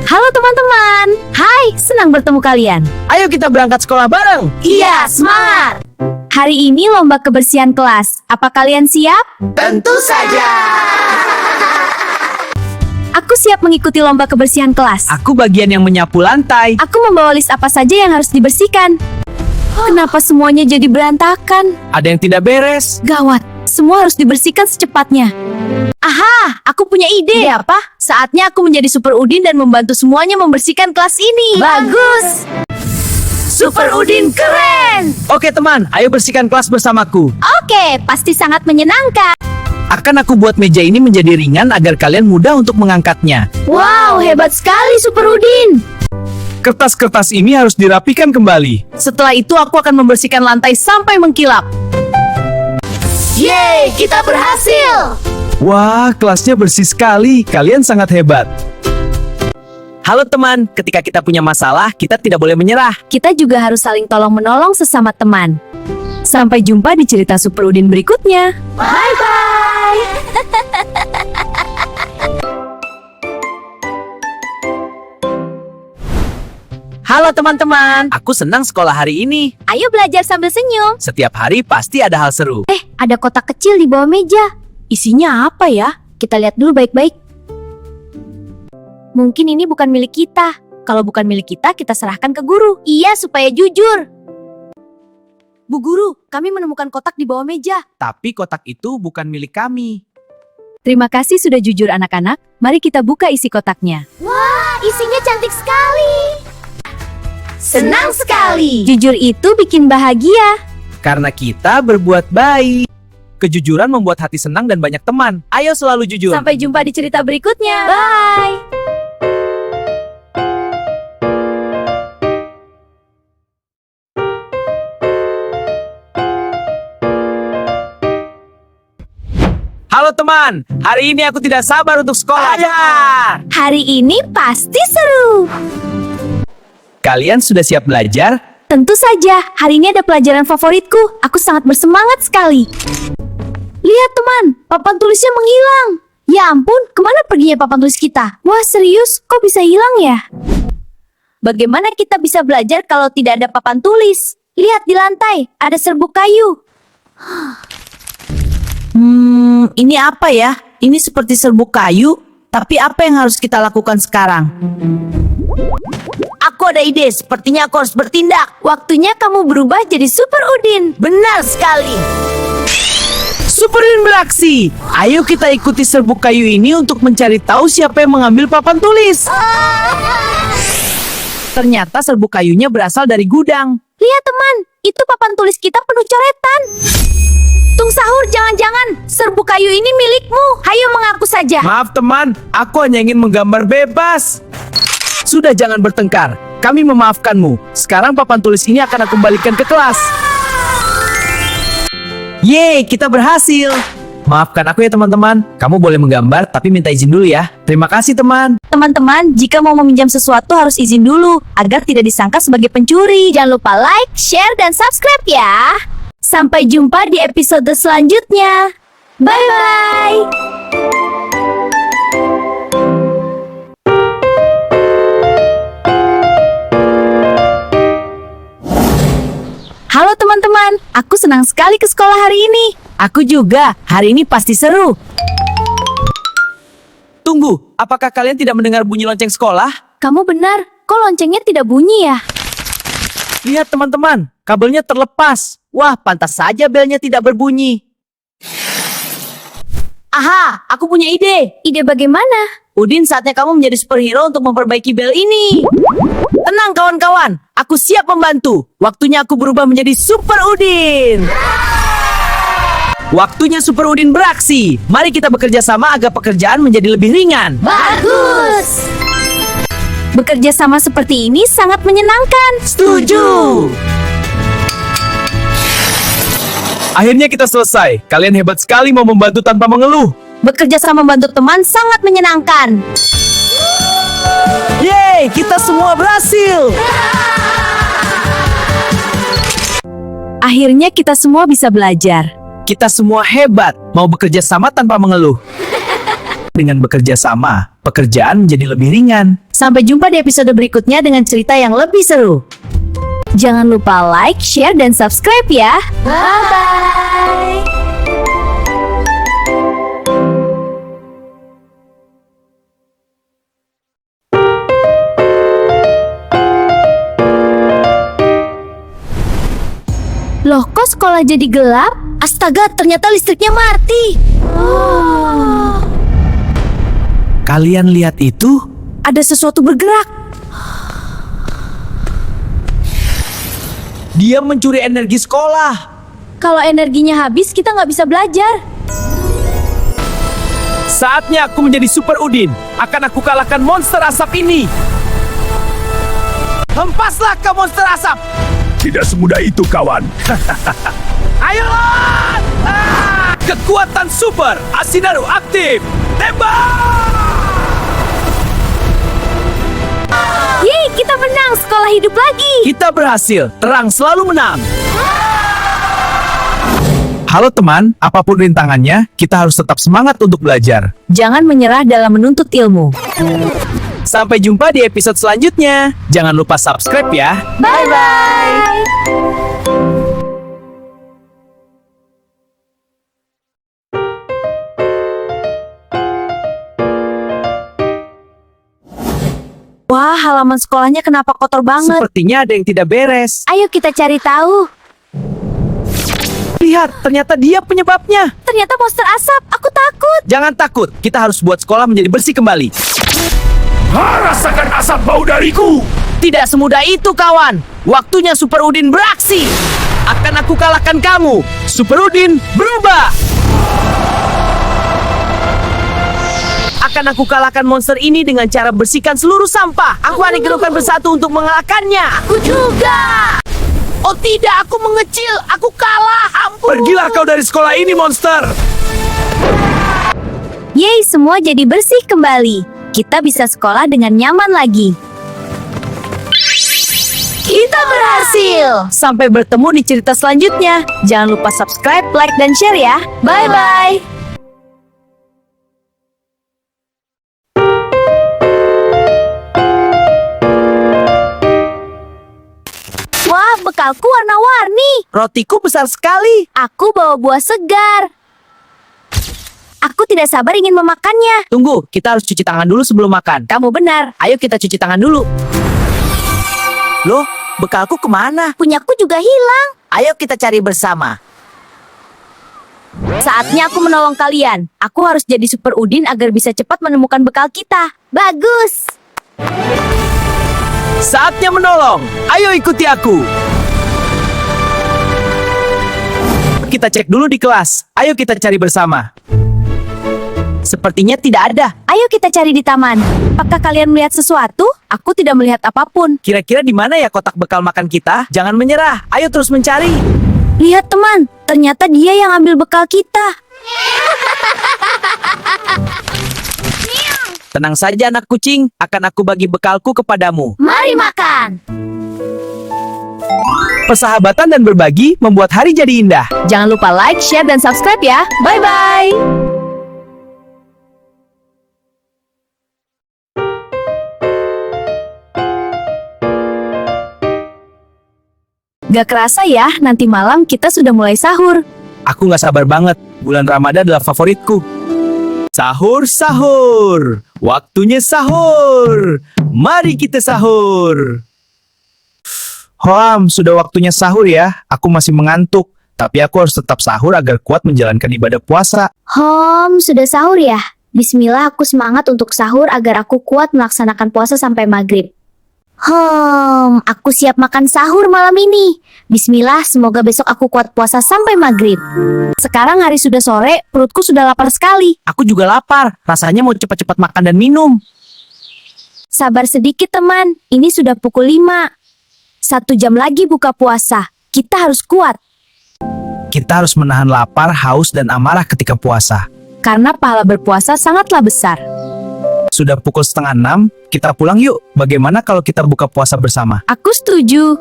Halo teman-teman, hai, senang bertemu kalian. Ayo kita berangkat sekolah bareng. Iya, semangat! Hari ini lomba kebersihan kelas. Apa kalian siap? Tentu saja. Aku siap mengikuti lomba kebersihan kelas. Aku bagian yang menyapu lantai. Aku membawa list apa saja yang harus dibersihkan. Kenapa semuanya jadi berantakan? Ada yang tidak beres. Gawat, semua harus dibersihkan secepatnya. Aha, aku punya ide. Apa? Saatnya aku menjadi Super Udin dan membantu semuanya membersihkan kelas ini. Bagus! Super Udin keren! Oke teman, ayo bersihkan kelas bersamaku. Oke, pasti sangat menyenangkan. Akan aku buat meja ini menjadi ringan agar kalian mudah untuk mengangkatnya. Wow, hebat sekali Super Udin. Kertas-kertas ini harus dirapikan kembali. Setelah itu aku akan membersihkan lantai sampai mengkilap. Yeay, kita berhasil! Wah, kelasnya bersih sekali. Kalian sangat hebat. Halo teman, ketika kita punya masalah, kita tidak boleh menyerah. Kita juga harus saling tolong-menolong sesama teman. Sampai jumpa di cerita Super Udin berikutnya. Bye-bye! Halo teman-teman, aku senang sekolah hari ini. Ayo belajar sambil senyum. Setiap hari pasti ada hal seru. Ada kotak kecil di bawah meja. Isinya apa ya? Kita lihat dulu baik-baik. Mungkin ini bukan milik kita. Kalau bukan milik kita, kita serahkan ke guru. Iya, supaya jujur. Bu Guru, kami menemukan kotak di bawah meja. Tapi kotak itu bukan milik kami. Terima kasih sudah jujur anak-anak. Mari kita buka isi kotaknya. Wah, isinya cantik sekali. Senang sekali. Jujur itu bikin bahagia. Karena kita berbuat baik. Kejujuran membuat hati senang dan banyak teman. Ayo selalu jujur. Sampai jumpa di cerita berikutnya. Bye. Halo teman, hari ini aku tidak sabar untuk sekolah. Hari ini pasti seru. Kalian sudah siap belajar? Tentu saja, hari ini ada pelajaran favoritku. Aku sangat bersemangat sekali. Lihat teman, papan tulisnya menghilang. Ya ampun, kemana perginya papan tulis kita? Wah serius, kok bisa hilang ya? Bagaimana kita bisa belajar kalau tidak ada papan tulis? Lihat di lantai, ada serbuk kayu. Ini apa ya? Ini seperti serbuk kayu, tapi apa yang harus kita lakukan sekarang? Aku ada ide, sepertinya aku harus bertindak. Waktunya kamu berubah jadi Super Udin. Benar sekali. Super Udin beraksi. Ayo kita ikuti serbuk kayu ini untuk mencari tahu siapa yang mengambil papan tulis. Ternyata serbuk kayunya berasal dari gudang. Lihat teman, itu papan tulis kita penuh coretan. Tung Sahur, jangan-jangan serbuk kayu ini milikmu. Hayo mengaku saja. Maaf teman, aku hanya ingin menggambar bebas. Sudah jangan bertengkar, kami memaafkanmu. Sekarang papan tulis ini akan aku kembalikan ke kelas. Yeay, kita berhasil. Maafkan aku ya teman-teman. Kamu boleh menggambar, tapi minta izin dulu ya. Terima kasih teman. Teman-teman, jika mau meminjam sesuatu harus izin dulu, agar tidak disangka sebagai pencuri. Jangan lupa like, share, dan subscribe ya. Sampai jumpa di episode selanjutnya. Bye-bye. Halo teman-teman, aku senang sekali ke sekolah hari ini. Aku juga, hari ini pasti seru. Tunggu, apakah kalian tidak mendengar bunyi lonceng sekolah? Kamu benar, kok loncengnya tidak bunyi ya? Lihat teman-teman, kabelnya terlepas. Wah, pantas saja belnya tidak berbunyi. Aha, aku punya ide. Ide bagaimana? Udin, saatnya kamu menjadi superhero untuk memperbaiki bel ini. Tenang kawan-kawan, aku siap membantu. Waktunya aku berubah menjadi Super Udin. Waktunya Super Udin beraksi. Mari kita bekerja sama agar pekerjaan menjadi lebih ringan. Bagus! Bekerja sama seperti ini sangat menyenangkan. Setuju! Akhirnya kita selesai. Kalian hebat sekali mau membantu tanpa mengeluh. Bekerja sama membantu teman sangat menyenangkan. Yeay, kita semua berhasil. Akhirnya kita semua bisa belajar. Kita semua hebat, mau bekerja sama tanpa mengeluh. Dengan bekerja sama, pekerjaan menjadi lebih ringan. Sampai jumpa di episode berikutnya dengan cerita yang lebih seru. Jangan lupa like, share, dan subscribe ya. Bye-bye. Loh, kok sekolah jadi gelap? Astaga, ternyata listriknya mati. Kalian lihat itu? Ada sesuatu bergerak. Dia mencuri energi sekolah. Kalau energinya habis, kita nggak bisa belajar. Saatnya aku menjadi Super Udin. Akan aku kalahkan monster asap ini. Hempaslah ke monster asap. Tidak semudah itu, kawan. Ayolah! Kekuatan super, Asinaru aktif. Tembak! Yeay, kita menang. Sekolah hidup lagi. Kita berhasil. Terang selalu menang. Halo teman, apapun rintangannya, kita harus tetap semangat untuk belajar. Jangan menyerah dalam menuntut ilmu. Sampai jumpa di episode selanjutnya. Jangan lupa subscribe ya. Bye-bye. Wah, halaman sekolahnya kenapa kotor banget? Sepertinya ada yang tidak beres. Ayo kita cari tahu. Lihat, ternyata dia penyebabnya. Ternyata monster asap. Aku takut. Jangan takut, kita harus buat sekolah menjadi bersih kembali. Rasakan asap bau dariku. Tidak semudah itu, kawan. Waktunya Super Udin beraksi. Akan aku kalahkan kamu. Super Udin berubah. Akan aku kalahkan monster ini dengan cara bersihkan seluruh sampah. Aku akan digerukkan bersatu untuk mengalahkannya. Aku juga. Oh tidak, aku mengecil. Aku kalah. Ampun. Pergilah kau dari sekolah ini, monster. Yeay, semua jadi bersih kembali. Kita bisa sekolah dengan nyaman lagi. Kita berhasil. Sampai bertemu di cerita selanjutnya. Jangan lupa subscribe, like, dan share ya. Bye-bye. Wah, bekalku warna-warni. Rotiku besar sekali. Aku bawa buah segar. Aku tidak sabar ingin memakannya. Tunggu, kita harus cuci tangan dulu sebelum makan. Kamu benar. Ayo kita cuci tangan dulu. Loh, bekalku kemana? Punyaku juga hilang. Ayo kita cari bersama. Saatnya aku menolong kalian. Aku harus jadi Super Udin agar bisa cepat menemukan bekal kita. Bagus. Saatnya menolong. Ayo ikuti aku. Kita cek dulu di kelas. Ayo kita cari bersama. Sepertinya tidak ada. Ayo kita cari di taman. Apakah kalian melihat sesuatu? Aku tidak melihat apapun. Kira-kira di mana ya kotak bekal makan kita? Jangan menyerah. Ayo terus mencari. Lihat teman, ternyata dia yang ambil bekal kita. Tenang saja anak kucing. Akan aku bagi bekalku kepadamu. Mari makan. Persahabatan dan berbagi membuat hari jadi indah. Jangan lupa like, share, dan subscribe ya. Bye-bye. Gak kerasa ya, nanti malam kita sudah mulai sahur. Aku gak sabar banget. Bulan Ramadan adalah favoritku. Sahur, sahur. Waktunya sahur. Mari kita sahur. Sudah waktunya sahur ya. Aku masih mengantuk. Tapi aku harus tetap sahur agar kuat menjalankan ibadah puasa. Sudah sahur ya? Bismillah, aku semangat untuk sahur agar aku kuat melaksanakan puasa sampai maghrib. Aku siap makan sahur malam ini. Bismillah, semoga besok aku kuat puasa sampai maghrib. Sekarang hari sudah sore, perutku sudah lapar sekali. Aku juga lapar. Rasanya mau cepat-cepat makan dan minum. Sabar sedikit teman, ini sudah pukul 5. 1 jam lagi buka puasa. Kita harus kuat. Kita harus menahan lapar, haus, dan amarah ketika puasa. Karena pahala berpuasa sangatlah besar. Sudah pukul 5:30, kita pulang yuk. Bagaimana kalau kita buka puasa bersama? Aku setuju.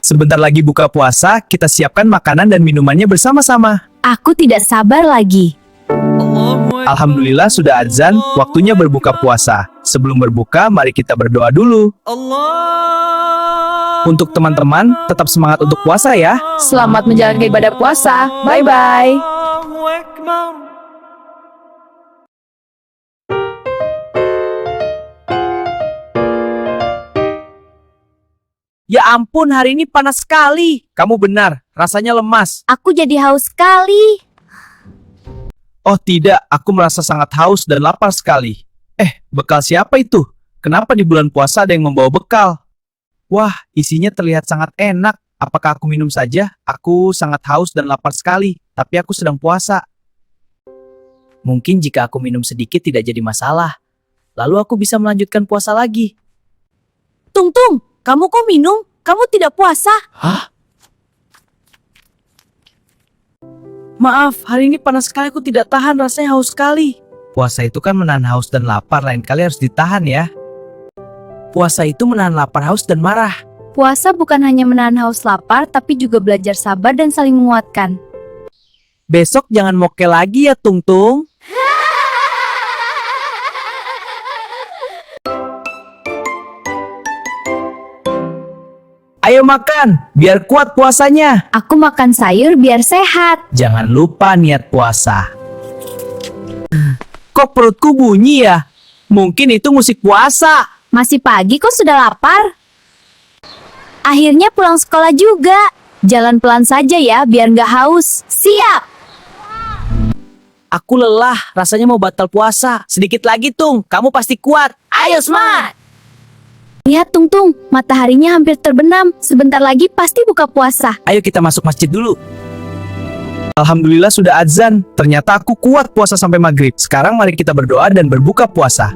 Sebentar lagi buka puasa, kita siapkan makanan dan minumannya bersama-sama. Aku tidak sabar lagi. Alhamdulillah sudah azan, waktunya berbuka puasa. Sebelum berbuka, mari kita berdoa dulu. Untuk teman-teman, tetap semangat untuk puasa ya. Selamat menjalankan ibadah puasa. Bye-bye. Ya ampun, hari ini panas sekali. Kamu benar, rasanya lemas. Aku jadi haus sekali. Oh tidak, aku merasa sangat haus dan lapar sekali. Bekal siapa itu? Kenapa di bulan puasa ada yang membawa bekal? Wah, isinya terlihat sangat enak. Apakah aku minum saja? Aku sangat haus dan lapar sekali, tapi aku sedang puasa. Mungkin jika aku minum sedikit tidak jadi masalah. Lalu aku bisa melanjutkan puasa lagi. Tung Tung, kamu kok minum? Kamu tidak puasa? Hah? Maaf, hari ini panas sekali, aku tidak tahan, rasanya haus sekali. Puasa itu kan menahan haus dan lapar, lain kali harus ditahan ya. Puasa itu menahan lapar, haus, dan marah. Puasa bukan hanya menahan haus lapar, tapi juga belajar sabar dan saling menguatkan. Besok jangan moke lagi ya, Tung Tung. Ayo makan, biar kuat puasanya. Aku makan sayur biar sehat. Jangan lupa niat puasa. Kok perutku bunyi ya? Mungkin itu musik puasa. Masih pagi kok sudah lapar? Akhirnya pulang sekolah juga. Jalan pelan saja ya biar nggak haus. Siap! Aku lelah, rasanya mau batal puasa. Sedikit lagi, Tung, kamu pasti kuat. Ayo, semangat! Lihat Tung Tung, mataharinya hampir terbenam. Sebentar lagi pasti buka puasa. Ayo kita masuk masjid dulu. Alhamdulillah sudah azan. Ternyata aku kuat puasa sampai maghrib. Sekarang mari kita berdoa dan berbuka puasa.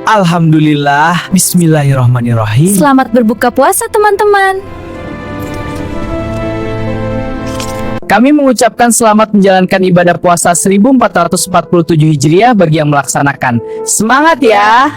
Alhamdulillah. Bismillahirrahmanirrahim. Selamat berbuka puasa teman-teman. Kami mengucapkan selamat menjalankan ibadah puasa 1447 Hijriah bagi yang melaksanakan. Semangat ya!